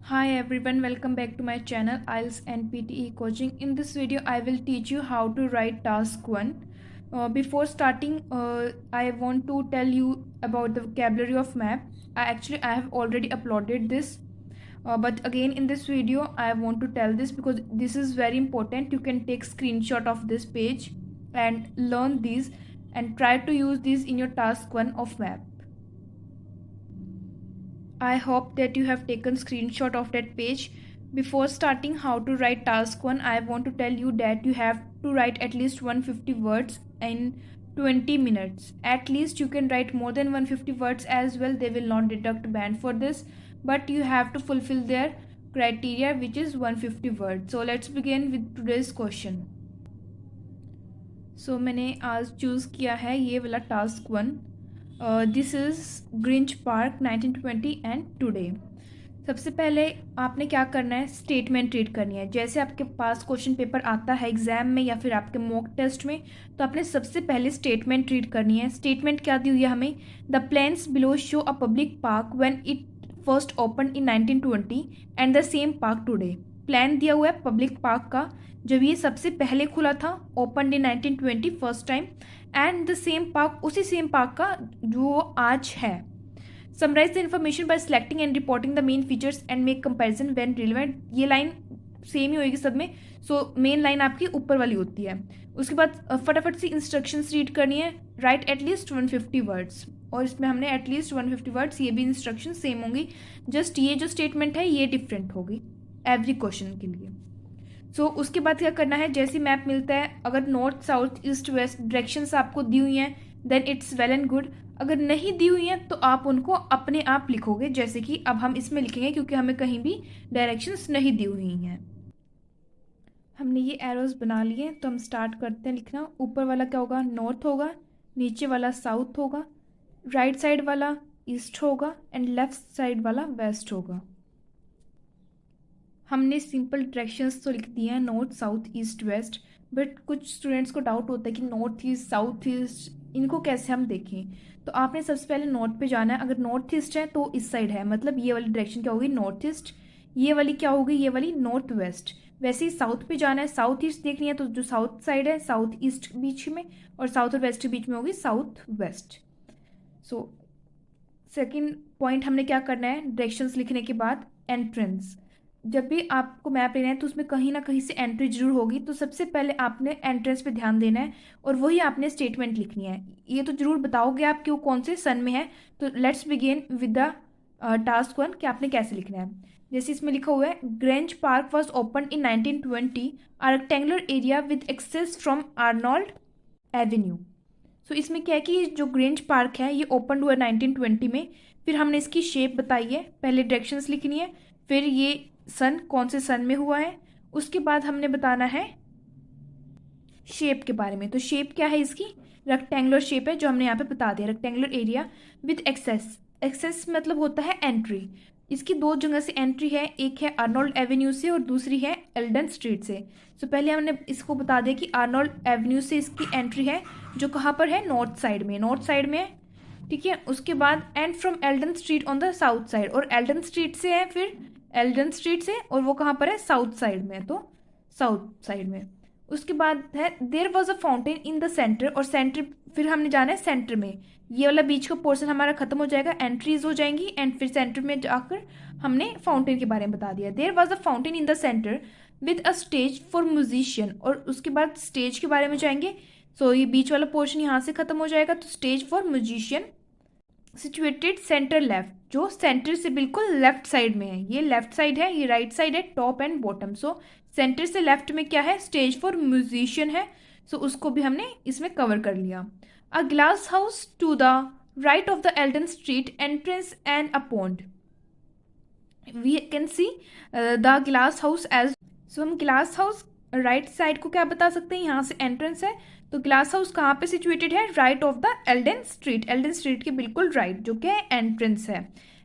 Hi everyone, welcome back to my channel IELTS and PTE Coaching. In this video, I will teach you how to write task 1. Before starting, I want to tell you about the vocabulary of map. I have already uploaded this. But again in this video, I want to tell this because this is very important. You can take screenshot of this page and learn these and try to use these in your task 1 of map. I hope that you have taken screenshot of that page. Before starting how to write task 1, I want to tell you that you have to write at least 150 words in 20 minutes. At least you can write more than 150 words as well. They will not deduct band for this, but you have to fulfill their criteria, which is 150 words. So let's begin with today's question. So मैंने आज choose किया है ये वाला task 1. This is Grinch park 1920 and today. सबसे पहले आपने क्या करना है, स्टेटमेंट रीड करनी है. जैसे आपके पास क्वेश्चन पेपर आता है एग्जाम में या फिर आपके मॉक टेस्ट में, तो आपने सबसे पहले स्टेटमेंट रीड करनी है. स्टेटमेंट क्या दी हुई है हमें, the plans below show a public park when it first open in 1920 and the same park today. Plan दिया हुआ है पब्लिक पार्क का जब ये सबसे पहले खुला था, open in 1920 first time, and the same park उसी सेम पार्क का जो आज है. Summarise the information by selecting and reporting the main features and make comparison when relevant. ये लाइन सेम ही होगी सब में. सो मेन लाइन आपकी ऊपर वाली होती है. उसके बाद फटाफट से इंस्ट्रक्शंस रीड करनी है. राइट एटलीस्ट 150 वर्ड्स, और इसमें हमने एटलीस्ट 150 वर्ड्स, ये भी इंस्ट्रक्शन सेम होंगी. जस्ट ये जो स्टेटमेंट है ये डिफरेंट होगी एवरी क्वेश्चन के लिए. सो उसके बाद क्या करना है, जैसे मैप मिलता है, अगर north south east west directions आपको दी हुई हैं then it's well and good. अगर नहीं दी हुई हैं तो आप उनको अपने आप लिखोगे, जैसे कि अब हम इसमें लिखेंगे क्योंकि हमें कहीं भी डायरेक्शंस नहीं दी हुई हैं. हमने ये एरोज बना लिए, तो हम स्टार्ट करते हैं लिखना. ऊपर वाला क्या होगा, नॉर्थ होगा. नीचे वाला साउथ होगा. राइट साइड वाला ईस्ट होगा एंड लेफ्ट साइड वाला वेस्ट होगा. हमने सिंपल डायरेक्शंस तो लिख दिए हैं, north south east waste. But कुछ स्टूडेंट्स को डाउट होता है कि नॉर्थ ईस्ट साउथ ईस्ट इनको कैसे हम देखें. तो आपने सबसे पहले नॉर्थ पे जाना है. अगर नॉर्थ ईस्ट है तो इस साइड है, मतलब ये वाली डायरेक्शन क्या होगी, नॉर्थ ईस्ट. ये वाली क्या होगी, ये वाली नॉर्थ वेस्ट. वैसे ही साउथ पे जाना है, साउथ ईस्ट देखनी है तो जो साउथ साइड है साउथ ईस्ट बीच में, और साउथ और वेस्ट के बीच में होगी south west. So second point हमने क्या करना है, डायरेक्शंस लिखने के बाद एंट्रेंस. जब भी आपको मैप लेना है तो उसमें कहीं ना कहीं से एंट्री जरूर होगी, तो सबसे पहले आपने एंट्रेंस पे ध्यान देना है और वही आपने स्टेटमेंट लिखनी है. ये तो जरूर बताओगे आप कि वो कौन से सन में है. तो let's begin with the task 1 कि आपने कैसे लिखना है. जैसे इसमें लिखा हुआ है, Grange Park was open in 1920, a rectangular area with access from Arnold Avenue. So इसमें क्या है कि जो ग्रेंज पार्क है ये ओपन हुआ 1920 में. फिर हमने इसकी शेप बताई है, पहले डायरेक्शंस लिखनी है, फिर ये सन कौन से सन में हुआ है, उसके बाद हमने बताना है शेप के बारे में. तो शेप क्या है इसकी, रेक्टेंगुलर शेप है जो हमने यहाँ पे बता दिया. Rectangular area with access. Access मतलब होता है एंट्री. इसकी दो जगह से एंट्री है, एक है आर्नोल्ड एवेन्यू से और दूसरी है एल्डन स्ट्रीट से. तो पहले हमने इसको बता दिया कि आर्नोल्ड एवेन्यू से इसकी एंट्री है जो कहाँ पर है, नॉर्थ साइड में, नॉर्थ साइड में है. ठीक है. उसके बाद and from Elden street on the south side, और एल्डन स्ट्रीट से है, फिर एल्डन स्ट्रीट से, और वो कहाँ पर है, साउथ साइड में, तो साउथ साइड में. उसके बाद है there was a fountain in the centre, और सेंटर फिर हमने जाना है सेंटर में. ये वाला बीच का पोर्शन हमारा खत्म हो जाएगा, एंट्रीज हो जाएंगी, एंड फिर सेंटर में जाकर हमने फाउंटेन के बारे में बता दिया. There was a fountain in the centre with a stage for musician, और उसके बाद स्टेज के बारे में जाएंगे. सो ये बीच वाला पोर्शन यहाँ से खत्म हो जाएगा, तो stage for musician situated centre left, जो सेंटर से बिल्कुल लेफ्ट साइड में है. ये लेफ्ट साइड है, ये राइट साइड है, top and bottom. So centre से लेफ्ट में क्या है, स्टेज फॉर म्यूजिशियन है. सो उसको भी हमने इसमें कवर कर लिया. A glass house to the right of the Alden Street entrance and a pond. We can see the glass house edge. So हम ग्लास हाउस राइट साइड को क्या बता सकते हैं, यहाँ से एंट्रेंस है. तो ग्लास हाउस कहाँ पे सिचुएटेड है, right of the Alden street, Elden street के बिल्कुल राइट, जो कि एंट्रेंस है.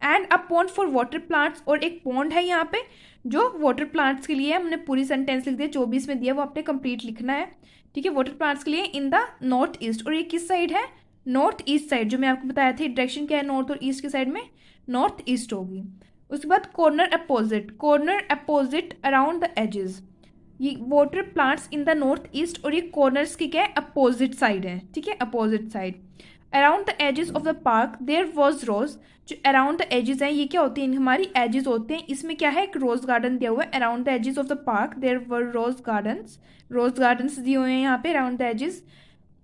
And a pond for water plants, और एक पॉन्ड है यहाँ पे जो वाटर प्लांट्स के लिए है. हमने पूरी सेंटेंस लिख दिया, 24 में दिया, वो आपने कंप्लीट लिखना है. ठीक है. वाटर प्लांट्स के लिए इन द नॉर्थ ईस्ट, और ये किस साइड है, नॉर्थ ईस्ट साइड. जो मैं आपको बताया था डायरेक्शन क्या है नॉर्थ और ईस्ट के साइड में, नॉर्थ ईस्ट होगी. उसके बाद corner opposite around the edges, ये water plants in the north east, और ये कॉर्नर्स की क्या है, अपोजिट साइड है, ठीक है, opposite side. Around the edges of the park there was rose, जो अराउंड द एजेस हैं ये क्या होती हैं, हमारी एजेस होते हैं, इसमें क्या है, एक रोज गार्डन दिया हुआ है। Around the edges of the park there were rose gardens दिए हुए हैं यहाँ पे अराउंड द एजेस,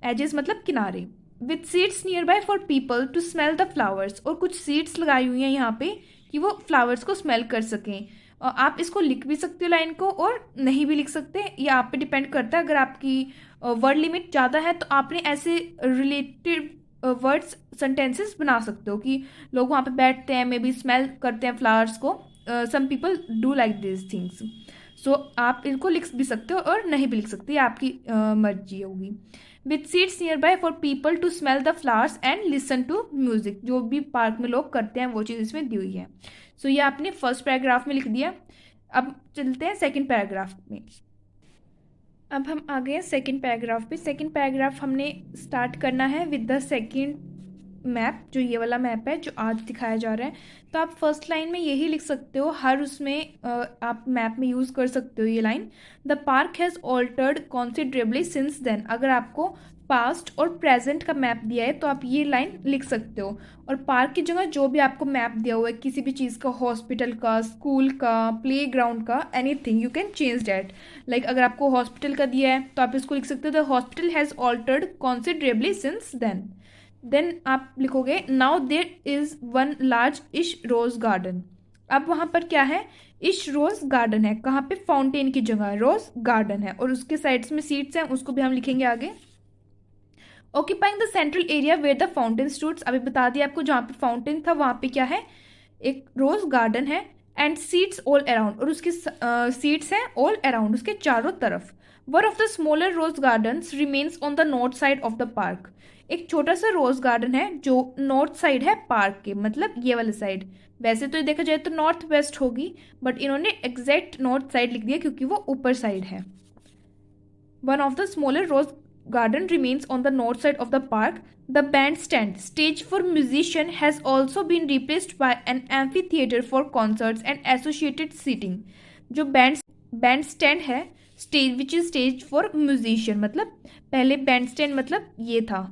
एजेस मतलब किनारे। With seats nearby for people to smell the flowers, और कुछ सीड्स लगाई हुई हैं यहाँ पे कि वो फ्लावर्स को स्मेल कर सकें। आप इसको लिख भी सकते हो लाइन को, और नहीं भी लिख सकते, ये आप पे डिपेंड करता है। अगर आपकी वर्ड लिमिट ज़्यादा है तो आपने ऐसे रिलेटेड वर्ड्स सेंटेंसेस बना सकते हो कि लोग वहाँ पे बैठते हैं, मे बी स्मेल करते हैं फ्लावर्स को, some people do like this things. So आप इनको लिख भी सकते हो और नहीं भी लिख सकते, ये आपकी मर्जी होगी। With seats nearby for people to smell the flowers and listen to music, जो भी पार्क में लोग करते हैं वो चीज़ इसमें दी हुई है। सो ये आपने फर्स्ट पैराग्राफ में लिख दिया। अब चलते हैं सेकंड पैराग्राफ में। अब हम आ गए हैं सेकंड पैराग्राफ पे। सेकंड पैराग्राफ हमने स्टार्ट करना है विद द सेकंड मैप, जो ये वाला मैप है जो आज दिखाया जा रहा है। तो आप फर्स्ट लाइन में यही लिख सकते हो, हर उसमें आप मैप में यूज़ कर सकते हो ये लाइन। The park has altered considerably since then, अगर आपको पास्ट और प्रेजेंट का मैप दिया है तो आप ये लाइन लिख सकते हो। और पार्क की जगह जो भी आपको मैप दिया हुआ है किसी भी चीज़ का, हॉस्पिटल का, स्कूल का, प्ले ग्राउंड का, anything you can change that. Like अगर आपको हॉस्पिटल का दिया है तो आप इसको लिख सकते हो, the hospital has altered considerably since then आप लिखोगे now there is one largish rose garden. अब वहाँ पर क्या है, इश रोज गार्डन है, कहाँ पे, फाउंटेन की जगह रोज गार्डन है, और उसके साइड्स में सीट्स हैं, उसको भी हम लिखेंगे आगे। Occupying the central area where the fountain stoods, अभी बता दिया आपको, जहाँ पे फाउंटेन था वहाँ पे क्या है, एक रोज गार्डन है। एंड सीट्स ऑल अराउंड, और उसकी सीट्स हैं ऑल अराउंड, उसके चारों तरफ। One of the smaller rose gardens remains on the north side of the park, एक छोटा सा रोज गार्डन है जो नॉर्थ साइड है पार्क के, मतलब ये वाली साइड। वैसे तो देखा जाए तो नॉर्थ वेस्ट होगी, बट इन्होंने एग्जैक्ट नॉर्थ साइड लिख दिया क्योंकि वो ऊपर साइड है। One of the smaller rose garden remains on the north side of the park. The bandstand, stage for musician, has also been replaced by an amphitheater for concerts and associated seating. जो bandstand है, stage which is stage for musician, मतलब पहले bandstand मतलब ये था,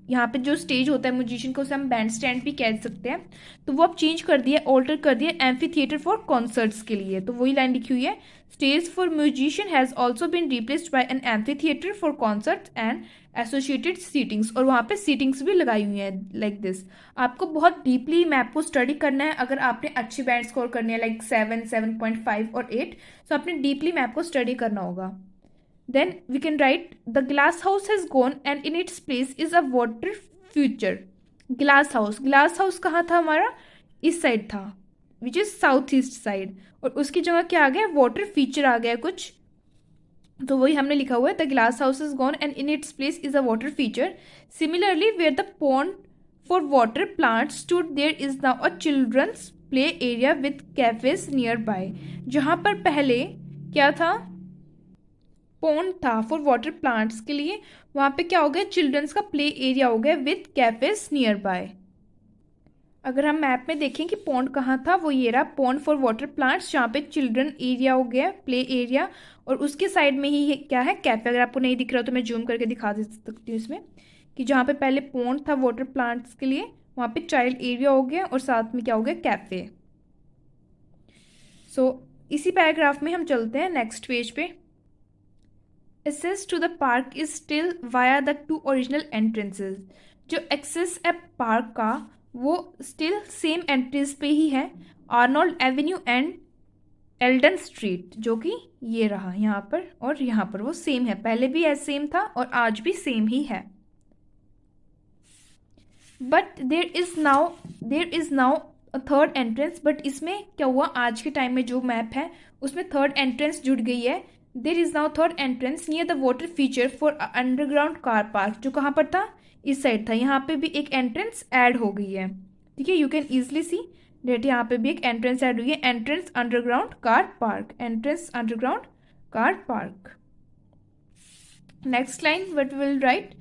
यहाँ पे जो स्टेज होता है म्यूजिशियन को, उसे हम बैंड स्टैंड भी कह सकते हैं, तो वो अब चेंज कर दिया, ऑल्टर कर दिया एम्फी थिएटर फॉर कॉन्सर्ट्स के लिए। तो वही लाइन लिखी हुई है, stage for musician has also been replaced by an amphitheatre for concerts and associated seatings, और वहाँ पे सीटिंग्स भी लगाई हुई हैं लाइक दिस। आपको बहुत डीपली मैप को स्टडी करना है अगर आपने अच्छे बैंड स्कोर करने हैं, लाइक 7, 7.5 और 8, तो आपने डीपली मैप को स्टडी करना होगा। Then we can write the glass house has gone and in its place is a water feature. glass house कहाँ था हमारा, इस साइड था, which is south east side, और उसकी जगह क्या आ गया, वाटर फीचर आ गया कुछ, तो वही हमने लिखा हुआ है, the glass house is gone and in its place is a water feature. Similarly where the pond for water plant stood there is now a children's play area with cafes nearby. जहाँ पर पहले क्या था, pond था for water plants के लिए, वहाँ पे क्या हो गया, चिल्ड्रंस का प्ले एरिया हो गया विथ कैफेज नियर बाय। अगर हम मैप में देखें कि पॉन्ड कहाँ था, वो ये रहा, पॉन्ड फॉर वाटर प्लांट्स, जहाँ पे चिल्ड्रन एरिया हो गया, प्ले एरिया, और उसके साइड में ही क्या है, कैफे। अगर आपको नहीं दिख रहा हो तो मैं जूम करके दिखा दे सकती हूँ इसमें, कि जहाँ पे पहले पॉन्ड था वाटर प्लांट्स के लिए, वहाँ पे चाइल्ड एरिया हो गया और साथ में क्या हो गया, कैफे। सो इसी पैराग्राफ में हम चलते हैं नेक्स्ट पेज पे। Access to the park is still via the 2 original entrances. जो एक्सेस है पार्क का वो स्टिल सेम एंट्रीज पे ही है, Arnold Avenue and Elden street, जो कि ये रहा यहाँ पर और यहाँ पर, वो सेम है, पहले भी ऐसे सेम था और आज भी सेम ही है। But there is now a third entrance, but इसमें क्या हुआ, आज के टाइम में जो मैप है उसमें थर्ड एंट्रेंस जुड़ गई है। There is now third entrance near the water feature for underground car park, जो कहाँ पर था, इस साइड था, यहाँ पे भी एक एंट्रेंस ऐड हो गई है, ठीक है, you can easily see that, यहाँ पे भी एक एंट्रेंस ऐड हुई है, entrance underground car park, entrance underground car park. Next line what will write,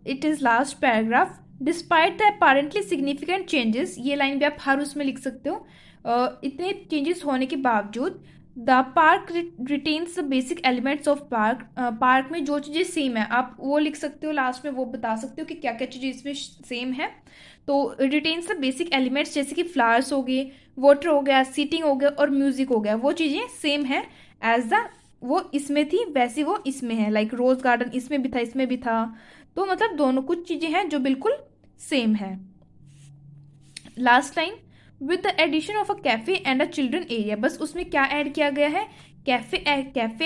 it is last paragraph, despite the apparently significant changes, ये लाइन भी आप हर उसमें लिख सकते हो, इतने चेंजेस होने के बावजूद the park retains the basic elements of park. Park में जो चीज़ें सेम है आप वो लिख सकते हो, लास्ट में वो बता सकते हो कि क्या क्या चीज़ें इसमें सेम है। तो रिटेन्स द बेसिक एलिमेंट्स जैसे कि फ्लावर्स हो गए, वाटर हो गया, सीटिंग हो गया और म्यूजिक हो गया, वो चीज़ें सेम है एज द वो इसमें थी वैसे वो इसमें है। लाइक रोज गार्डन इसमें भी था इसमें भी था, तो मतलब दोनों कुछ चीज़ें हैं जो बिल्कुल सेम है। Last line, with the addition of a cafe and a children area, बस उसमें क्या ऐड किया गया है, कैफे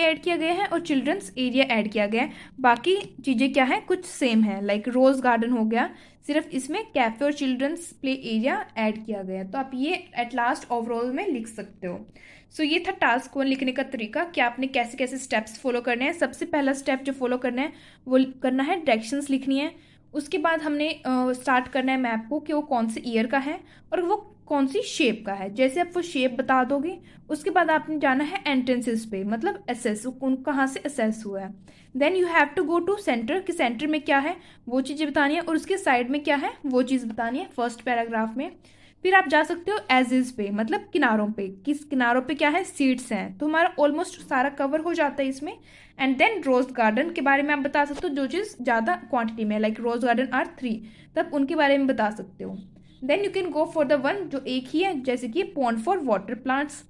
ऐड किया गया है और चिल्ड्रंस एरिया ऐड किया गया है। बाकी चीज़ें क्या है, कुछ सेम है। लाइक रोज गार्डन हो गया, सिर्फ इसमें कैफे और चिल्ड्रंस प्ले एरिया ऐड किया गया है। तो आप ये एट लास्ट ओवरऑल में लिख सकते हो। सो ये था टास्क 1 लिखने का तरीका कि आपने कैसे कैसे स्टेप्स फॉलो करने हैं। सबसे पहला स्टेप जो फॉलो करना है वो करना है डायरेक्शंस लिखनी है। उसके बाद हमने स्टार्ट करना है मैप को कि वो कौन से ईयर का है और वो कौन सी शेप का है। जैसे आप वो शेप बता दोगे उसके बाद आपने जाना है एंट्रेंसेस पे, मतलब असेस कौन कहाँ से असेस हुआ है। Then you have to go to centre कि सेंटर में क्या है वो चीज़ें बतानी है और उसके साइड में क्या है वो चीज़ बतानी है फर्स्ट पैराग्राफ में। फिर आप जा सकते हो एज इज पे, मतलब किनारों पे, किस किनारों पे क्या है सीट्स हैं, तो हमारा ऑलमोस्ट सारा कवर हो जाता है इसमें। एंड देन रोज गार्डन के बारे में आप बता सकते हो जो चीज़ ज़्यादा क्वांटिटी में, लाइक रोज गार्डन आर 3, तब उनके बारे में बता सकते हो। Then you can go for the one जो एक ही है, जैसे कि पॉन्ड फॉर वाटर प्लांट्स।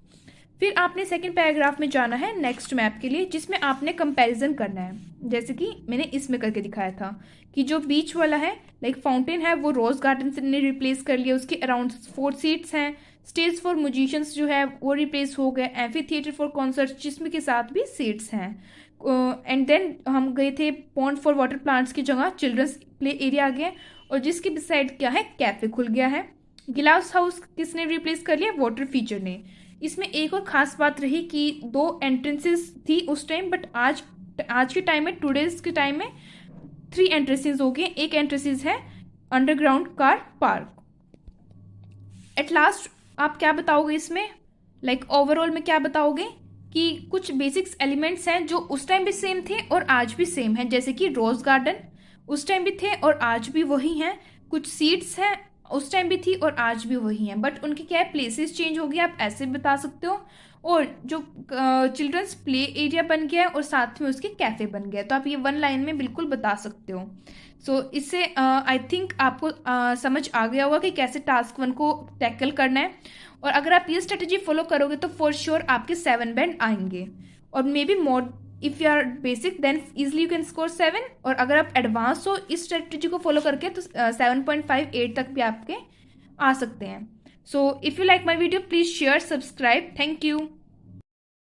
फिर आपने सेकंड पैराग्राफ में जाना है नेक्स्ट मैप के लिए जिसमें आपने कंपैरिजन करना है, जैसे कि मैंने इसमें करके दिखाया था कि जो बीच वाला है लाइक फाउंटेन है वो रोज गार्डन से ने रिप्लेस कर लिया, उसके अराउंड 4 सीट्स हैं। स्टेज फॉर म्यूजिशियंस जो है वो रिप्लेस हो गए, एम्फी थिएटर फॉर कॉन्सर्ट जिसमें के साथ भी सीट्स हैं। एंड देन हम गए थे पॉन्ड फॉर वाटर प्लांट्स की जगह चिल्ड्रंस प्ले एरिया आ गया और जिसके बिसाइड क्या है कैफे खुल गया है। गिलास हाउस किसने रिप्लेस कर लिया, वाटर फीचर ने। इसमें एक और ख़ास बात रही कि 2 एंट्रेंसेस थी उस टाइम, बट आज के टाइम में टूडेज के टाइम में 3 एंट्रेंसेस हो गए। एक एंट्रेंसेस है underground car park. At last आप क्या बताओगे इसमें, लाइक ओवरऑल में क्या बताओगे कि कुछ बेसिक्स एलिमेंट्स हैं जो उस टाइम भी सेम थे और आज भी सेम हैं, जैसे कि रोज गार्डन उस टाइम भी थे और आज भी वही हैं। कुछ सीट्स हैं उस टाइम भी थी और आज भी वही हैं, बट उनके क्या है प्लेसेस चेंज हो गए, आप ऐसे बता सकते हो। और जो चिल्ड्रंस प्ले एरिया बन गया है और साथ में उसके कैफ़े बन गया, तो आप ये 1 लाइन में बिल्कुल बता सकते हो। सो इससे आई थिंक आपको समझ आ गया होगा कि कैसे टास्क 1 को टैकल करना है। और अगर आप ये स्ट्रेटजी फॉलो करोगे तो फॉर श्योर आपके 7 बैंड आएंगे, और maybe more if you are basic then easily you can score 7, और अगर आप एडवांस हो इस स्ट्रेटजी को फॉलो करके तो 7.58 तक भी आपके आ सकते हैं। So if you like my video please share subscribe, thank you.